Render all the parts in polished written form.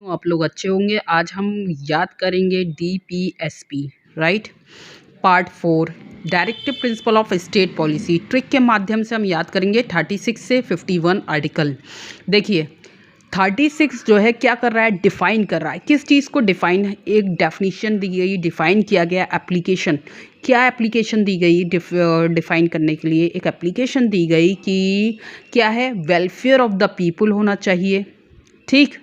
आप लोग अच्छे होंगे। आज हम याद करेंगे DPSP, right, part 4 directive principle of state policy. Trick के माध्यम से हम याद करेंगे 36 से 51 आर्टिकल। देखिए 36 जो है क्या कर रहा है, डिफाइन कर रहा है। किस चीज़ को डिफाइन, एक डेफिनेशन दी गई, डिफाइन किया गया। एप्लीकेशन, क्या एप्लीकेशन दी गई डिफाइन करने के लिए? एक एप्लीकेशन दी गई कि क्या है, वेलफेयर ऑफ द पीपल होना चाहिए, ठीक,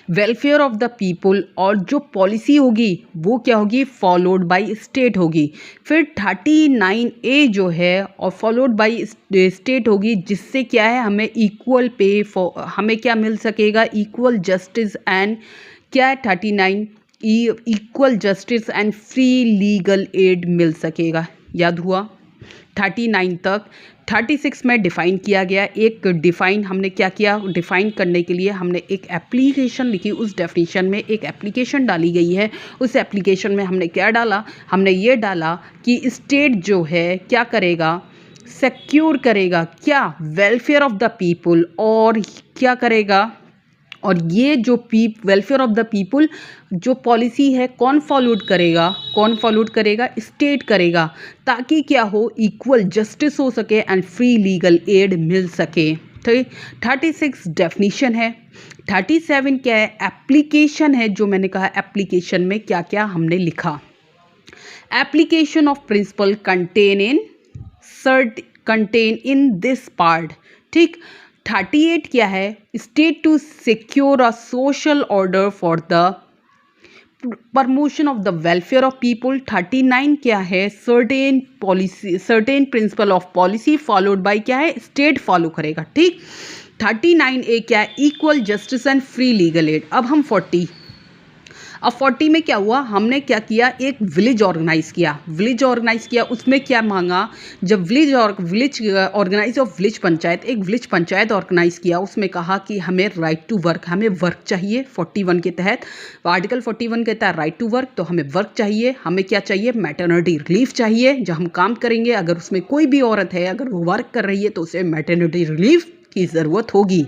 वेलफेयर ऑफ द पीपल। और जो पॉलिसी होगी वो क्या होगी, फॉलोड बाय स्टेट होगी। फिर 39A जो है और फॉलोड बाय स्टेट होगी, जिससे क्या है, हमें इक्वल पे फॉर, हमें क्या मिल सकेगा, इक्वल जस्टिस एंड क्या है 39 equal justice and free legal aid मिल सकेगा। याद हुआ 39 तक। 36 में डिफ़ाइन किया गया। एक डिफ़ाइन हमने क्या किया, डिफ़ाइन करने के लिए हमने एक एप्लीकेशन लिखी। उस डेफिनेशन में एक एप्लीकेशन डाली गई है। उस एप्लीकेशन में हमने क्या डाला, हमने ये डाला कि स्टेट जो है क्या करेगा, सिक्योर करेगा क्या, वेलफेयर ऑफ द पीपल। और क्या करेगा, और ये जो वेलफेयर ऑफ द पीपल जो पॉलिसी है कौन फॉलोड करेगा, कौन फॉलोड करेगा, स्टेट करेगा, ताकि क्या हो, इक्वल जस्टिस हो सके एंड फ्री लीगल एड मिल सके। तो 36 डेफिनीशन है। 37 क्या है, एप्लीकेशन है। जो मैंने कहा एप्लीकेशन में क्या क्या हमने लिखा, application of principle contain in this part, ठीक। 38 क्या है, state to secure a social order for the promotion of the welfare of people. 39 क्या है, certain policy, certain principle of policy followed by क्या है, स्टेट फॉलो करेगा, ठीक। 39A क्या है, equal justice and free legal aid. अब हम 40 में क्या हुआ, हमने क्या किया, एक विलेज ऑर्गेनाइज किया। उसमें क्या मांगा, जब village organise of village panchayat, एक विलेज पंचायत ऑर्गेनाइज किया। उसमें कहा कि हमें राइट टू वर्क, हमें वर्क चाहिए। 41 के तहत, आर्टिकल 41 कहता है राइट टू वर्क, तो हमें वर्क चाहिए। हमें क्या चाहिए, मैटरनिटी रिलीफ चाहिए। जब हम काम करेंगे, अगर उसमें कोई भी औरत है, अगर वो वर्क कर रही है, तो उसे मैटरनिटी रिलीफ की ज़रूरत होगी।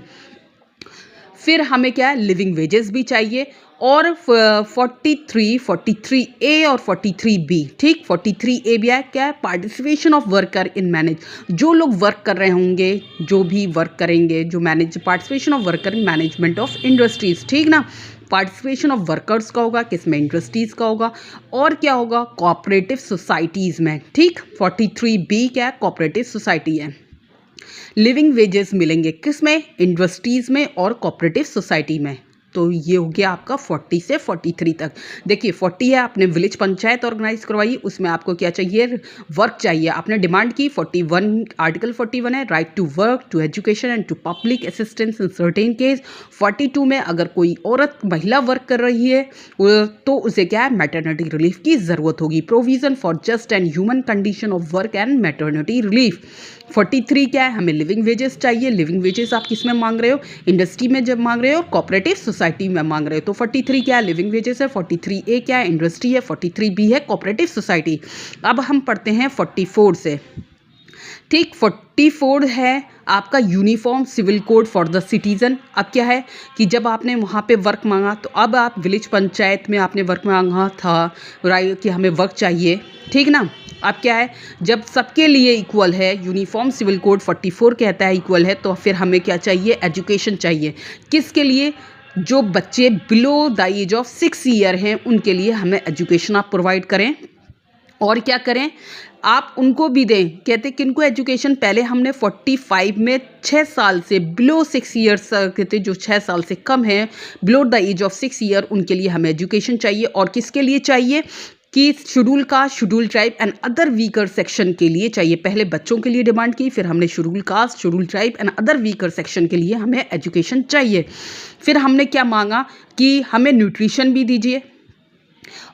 फिर हमें क्या है, लिविंग वेजेस भी चाहिए। और 43A और 43B, ठीक। 43A भी है क्या है, participation of worker in manage, जो लोग वर्क कर रहे होंगे, जो भी वर्क करेंगे, जो manage, participation of worker in management of industries, ठीक ना। पार्टिसिपेशन ऑफ वर्कर्स का होगा, किसमें, इंडस्ट्रीज़ का होगा। और क्या होगा, कोऑपरेटिव सोसाइटीज़ में, ठीक। 43B क्या है, कोऑपरेटिव सोसाइटी है। लिविंग वेजेस मिलेंगे किसमें, इंडस्ट्रीज़ में और कोऑपरेटिव सोसाइटी में। तो ये हो गया आपका 40 से 43 तक। देखिए 40 है, आपने विलेज पंचायत ऑर्गेनाइज करवाई, उसमें आपको क्या चाहिए, वर्क चाहिए, आपने डिमांड की। 41 आर्टिकल 41 है, right to work, to education and to public assistance in certain case. 42 में अगर कोई औरत, महिला वर्क कर रही है तो उसे क्या है, मैटरनिटी रिलीफ की ज़रूरत होगी। Provision for just and human condition of work and maternity relief. 43 क्या है, हमें लिविंग वेजेस चाहिए। लिविंग वेजेस आप किस में मांग रहे हो, इंडस्ट्री में जब मांग रहे हो, कोऑपरेटिव सोसाइटी में मांग रहे हो। तो 43 क्या है, लिविंग वेजेस है। 43A क्या है, इंडस्ट्री है। 43B है, कोऑपरेटिव सोसाइटी। अब हम पढ़ते हैं 44 से, ठीक। 44 है आपका uniform civil code for the citizen. अब क्या है कि जब आपने वहाँ पे वर्क मांगा, तो अब आप विलेज पंचायत में आपने वर्क मांगा था, राइट, कि हमें वर्क चाहिए, ठीक ना। अब क्या है, जब सबके लिए इक्वल है, यूनिफॉर्म सिविल कोड 44 कहता है इक्वल है, तो फिर हमें क्या चाहिए, एजुकेशन चाहिए। किसके लिए, जो बच्चे below the age of 6 year हैं, उनके लिए हमें एजुकेशन आप प्रोवाइड करें। और क्या करें, आप उनको भी दें। कहते किनको एजुकेशन, पहले हमने 45 में 6 साल से बिलो 6 ईयर्स कहते, जो 6 साल से कम है, below the age of 6 year, उनके लिए हमें एजुकेशन चाहिए। और किसके लिए चाहिए कि schedule caste, schedule tribe and other weaker section के लिए चाहिए। पहले बच्चों के लिए डिमांड की, फिर हमने schedule caste, schedule tribe and other weaker section के लिए हमें एजुकेशन चाहिए। फिर हमने क्या मांगा कि हमें न्यूट्रिशन भी दीजिए,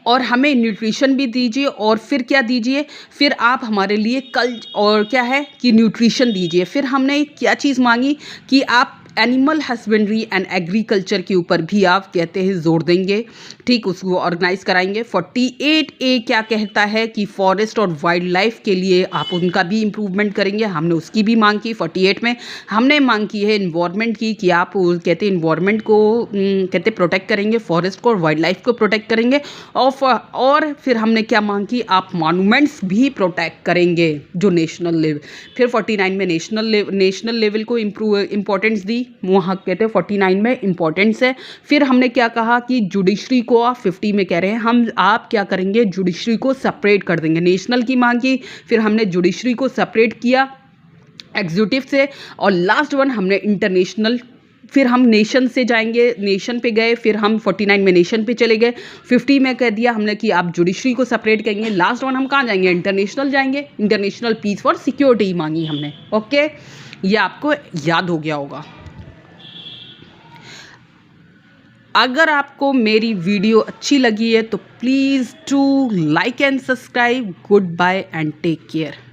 और हमें न्यूट्रिशन भी दीजिए। और फिर क्या दीजिए, फिर आप हमारे लिए कल और क्या है कि न्यूट्रिशन दीजिए। फिर हमने क्या चीज़ मांगी कि आप एनिमल हस्बेंड्री एंड एग्रीकल्चर के ऊपर भी आप कहते हैं जोर देंगे, ठीक, उसको ऑर्गेनाइज कराएंगे। 48A क्या कहता है कि फॉरेस्ट और वाइल्ड लाइफ के लिए आप उनका भी इम्प्रूवमेंट करेंगे, हमने उसकी भी मांग की। 48 में हमने मांग की है इन्वायरमेंट की, कि आप कहते हैं इन्वायरमेंट को कहते प्रोटेक्ट करेंगे, फॉरेस्ट को और वाइल्ड लाइफ को प्रोटेक्ट करेंगे। और फिर हमने क्या मांग की, आप मॉन्यूमेंट्स भी प्रोटेक्ट करेंगे जो नेशनल लेवल। फिर 49 में नेशनल लेवल को इम्पोर्टेंस दी, वहाँ कहते हैं 49 में इम्पोर्टेंस है। फिर हमने क्या कहा कि जुडिशरी को आप 50 में कह रहे हैं हम, आप क्या करेंगे, जुडिशरी को सेपरेट कर देंगे। नेशनल की मांग की, फिर हमने जुडिशरी को सेपरेट किया एग्जीक्यूटिव से, और लास्ट वन हमने इंटरनेशनल। फिर हम नेशन से जाएंगे, नेशन पे गए, फिर हम 49 में नेशन पे चले गए। 50 में कह दिया हमने कि आप जुडिशरी को सेपरेट करेंगे। लास्ट वन हम कहाँ जाएंगे, इंटरनेशनल जाएंगे, इंटरनेशनल पीस फॉर सिक्योरिटी मांगी हमने। ओके, ये आपको याद हो गया होगा। अगर आपको मेरी वीडियो अच्छी लगी है तो please to like and subscribe. Goodbye and take care.